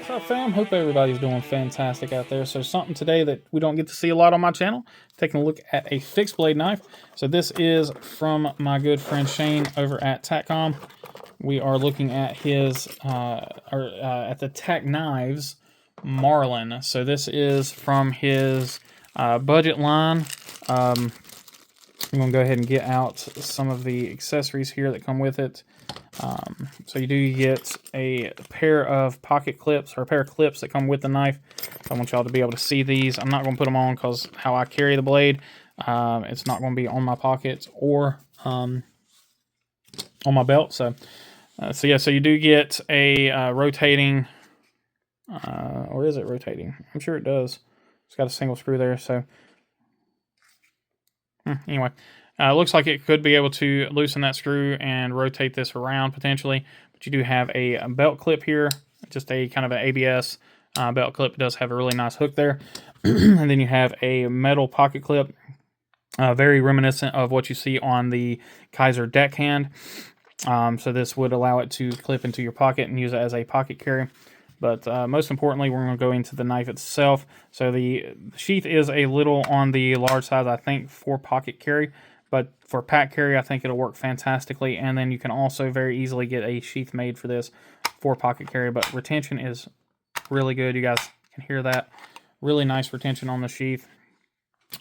What's up, fam? Hope everybody's doing fantastic out there. So something today that we don't get to see a lot on my channel, taking a look at a fixed blade knife. So this is from my good friend Shane over at Tackcom. We are looking at his, at the Tacknives Marlin. So this is from his budget line. I'm going to go ahead and get out some of the accessories here that come with it. So you do get a pair of pocket clips, or a pair of clips that come with the knife. I want y'all to be able to see these. I'm not going to put them on because how I carry the blade, it's not going to be on my pockets or on my belt. So you do get a rotating, or is it rotating? I'm sure it does. It's got a single screw there. So anyway. It looks like it could be able to loosen that screw and rotate this around potentially, but you do have a belt clip here, just a kind of an ABS belt clip. It does have a really nice hook there. And then you have a metal pocket clip, very reminiscent of what you see on the Kaiser deckhand. So this would allow it to clip into your pocket and use it as a pocket carry. But most importantly, we're going to go into the knife itself. So the sheath is a little on the large side, I think, for pocket carry. But for pack carry, I think it'll work fantastically. And then you can also very easily get a sheath made for this for pocket carry. But retention is really good. You guys can hear that. Really nice retention on the sheath.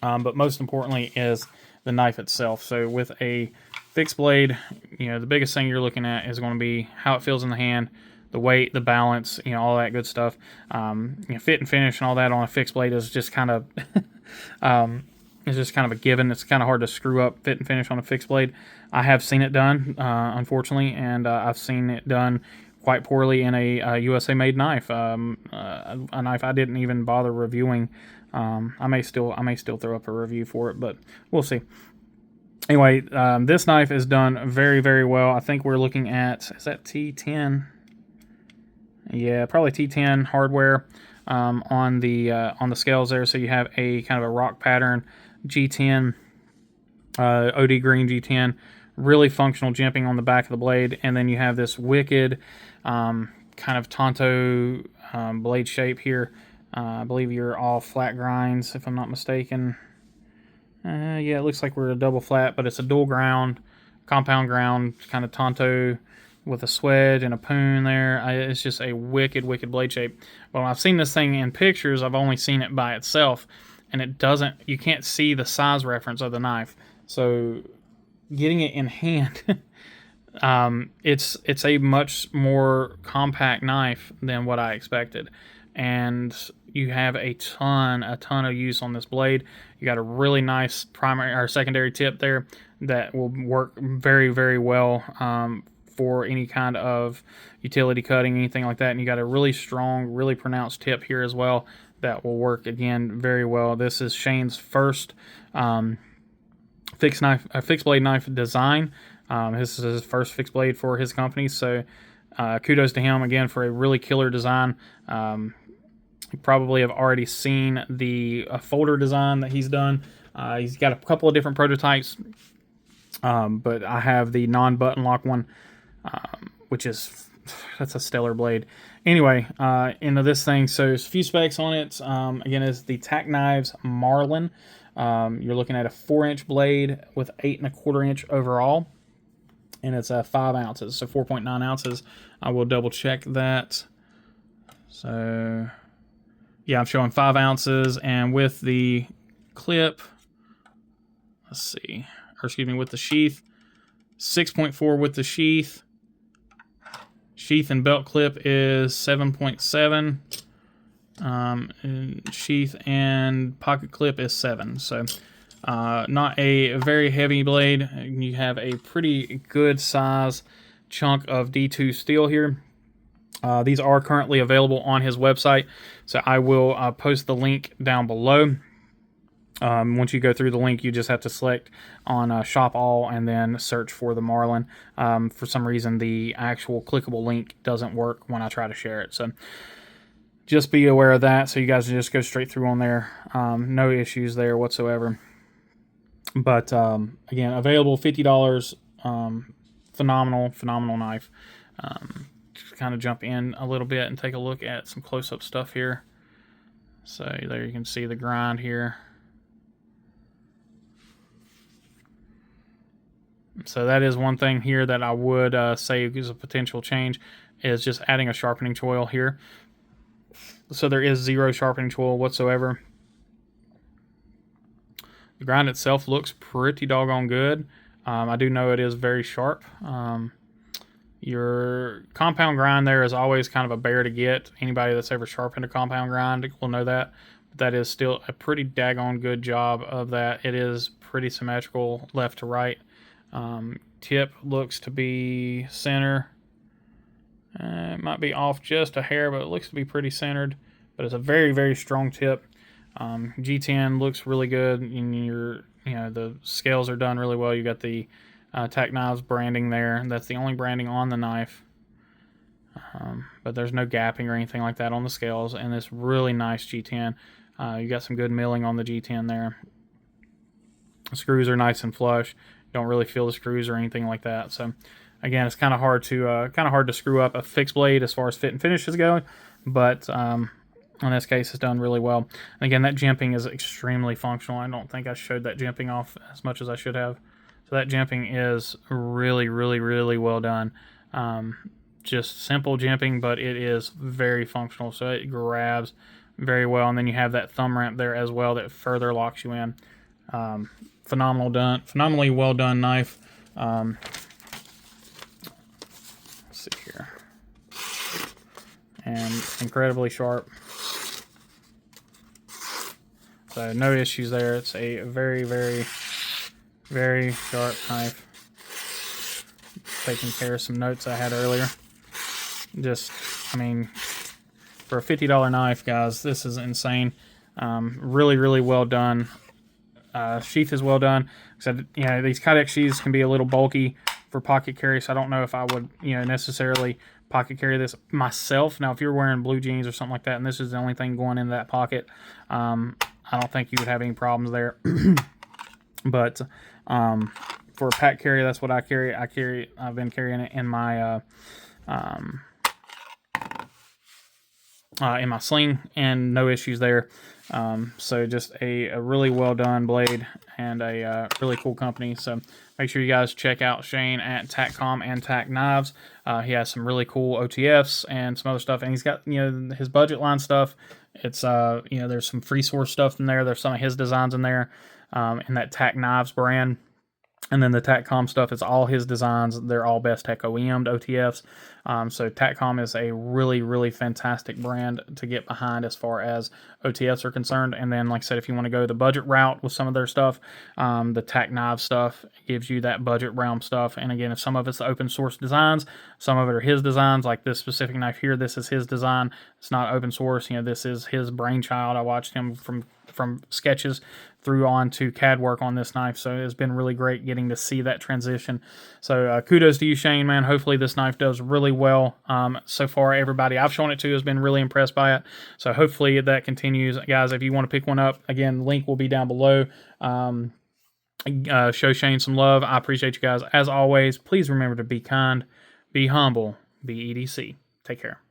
But most importantly is the knife itself. So with a fixed blade, the biggest thing you're looking at is going to be how it feels in the hand, the weight, the balance, all that good stuff. Fit and finish and all that on a fixed blade is just kind of... it's just kind of a given. It's kind of hard to screw up fit and finish on a fixed blade. I have seen it done, unfortunately, and I've seen it done quite poorly in a USA-made knife. A knife I didn't even bother reviewing. I may still throw up a review for it, but we'll see. Anyway, this knife is done very, very well. I think we're looking at, is that T10? Yeah, probably T10 hardware on the scales there. So you have a kind of a rock pattern G10, OD green G10, really functional jimping on the back of the blade, and then you have this wicked kind of Tonto blade shape here. I believe you're all flat grinds, if I'm not mistaken. Yeah, it looks like we're a double flat, but it's a dual ground, compound ground, kind of Tonto with a swedge and a poon there. It's just a wicked, wicked blade shape. Well, I've seen this thing in pictures. I've only seen it by itself, and you can't see the size reference of the knife. So getting it in hand, it's a much more compact knife than what I expected. And you have a ton of use on this blade. You got a really nice primary or secondary tip there that will work very, very well for any kind of utility cutting, anything like that. And you got a really strong, really pronounced tip here as well that will work, again, very well. This is Shane's first fixed blade knife design. This is his first fixed blade for his company, so kudos to him again for a really killer design. You probably have already seen the folder design that he's done. He's got a couple of different prototypes, but I have the non-button lock one, that's a stellar blade. Anyway, into this thing, so there's a few specs on it. Again, it's the Tacknives Marlin. You're looking at a 4-inch blade with 8¼ inch overall, and it's 5 ounces, so 4.9 ounces. I will double check that. So yeah, I'm showing 5 ounces, and with the clip, let's see, or excuse me, with the sheath, 6.4 with the sheath. Sheath and belt clip is 7.7. And sheath and pocket clip is 7. So not a very heavy blade. You have a pretty good size chunk of D2 steel here. These are currently available on his website, so I will post the link down below. Once you go through the link, you just have to select on Shop All and then search for the Marlin. For some reason, the actual clickable link doesn't work when I try to share it, so just be aware of that. So you guys just go straight through on there. No issues there whatsoever. But again, available $50. Phenomenal knife. kind of jump in a little bit and take a look at some close-up stuff here. So there you can see the grind here. So that is one thing here that I would say is a potential change, is just adding a sharpening choil here. So there is 0 sharpening choil whatsoever. The grind itself looks pretty doggone good. I do know it is very sharp. Your compound grind there is always kind of a bear to get. Anybody that's ever sharpened a compound grind will know that. But that is still a pretty daggone good job of that. It is pretty symmetrical left to right. Tip looks to be center. It might be off just a hair, but it looks to be pretty centered. But it's a very, very strong tip. G10 looks really good. And the scales are done really well. You got the Tacknives branding there. That's the only branding on the knife. But there's no gapping or anything like that on the scales. And this really nice G10. You got some good milling on the G10 there. The screws are nice and flush. You don't really feel the screws or anything like that. So again, it's kind of hard to screw up a fixed blade as far as fit and finish is going. But in this case, it's done really well. And again, that jimping is extremely functional. I don't think I showed that jimping off as much as I should have. So that jimping is really, really, really well done. Just simple jimping, but it is very functional. So it grabs very well. And then you have that thumb ramp there as well that further locks you in. Phenomenally well done knife. Let's see here. And incredibly sharp. So no issues there. It's a very, very, very sharp knife. Taking care of some notes I had earlier. Just, I mean, for a $50 knife, guys, this is insane. Really, really well done. Sheath is well done. So, these Kydex sheaths can be a little bulky for pocket carry, so I don't know if I would, necessarily pocket carry this myself. Now, if you're wearing blue jeans or something like that, and this is the only thing going in that pocket, I don't think you would have any problems there. But for a pack carry, that's what I carry. I've been carrying it in my sling, and no issues there. So just a really well done blade and a really cool company. So make sure you guys check out Shane at Tackcom and Tacknives. He has some really cool OTFs and some other stuff, and he's got his budget line stuff. It's there's some free source stuff in there. There's some of his designs in there, in that Tacknives brand. And then the Tackcom stuff, it's all his designs. They're all Best Tech OEM'd OTFs. So Tackcom is a really, really fantastic brand to get behind as far as OTFs are concerned. And then, like I said, if you want to go the budget route with some of their stuff, the Tacknives stuff gives you that budget realm stuff. And again, if some of it's the open source designs, some of it are his designs, like this specific knife here, this is his design. It's not open source. This is his brainchild. I watched him from sketches through on to CAD work on this knife, so it's been really great getting to see that transition. So kudos to you, Shane, man. Hopefully this knife does really well. So far, everybody I've shown it to has been really impressed by it, so hopefully that continues. Guys, if you want to pick one up, again, link will be down below. Show Shane some love. I appreciate you guys. As always, please remember to be kind, be humble, be EDC. Take care.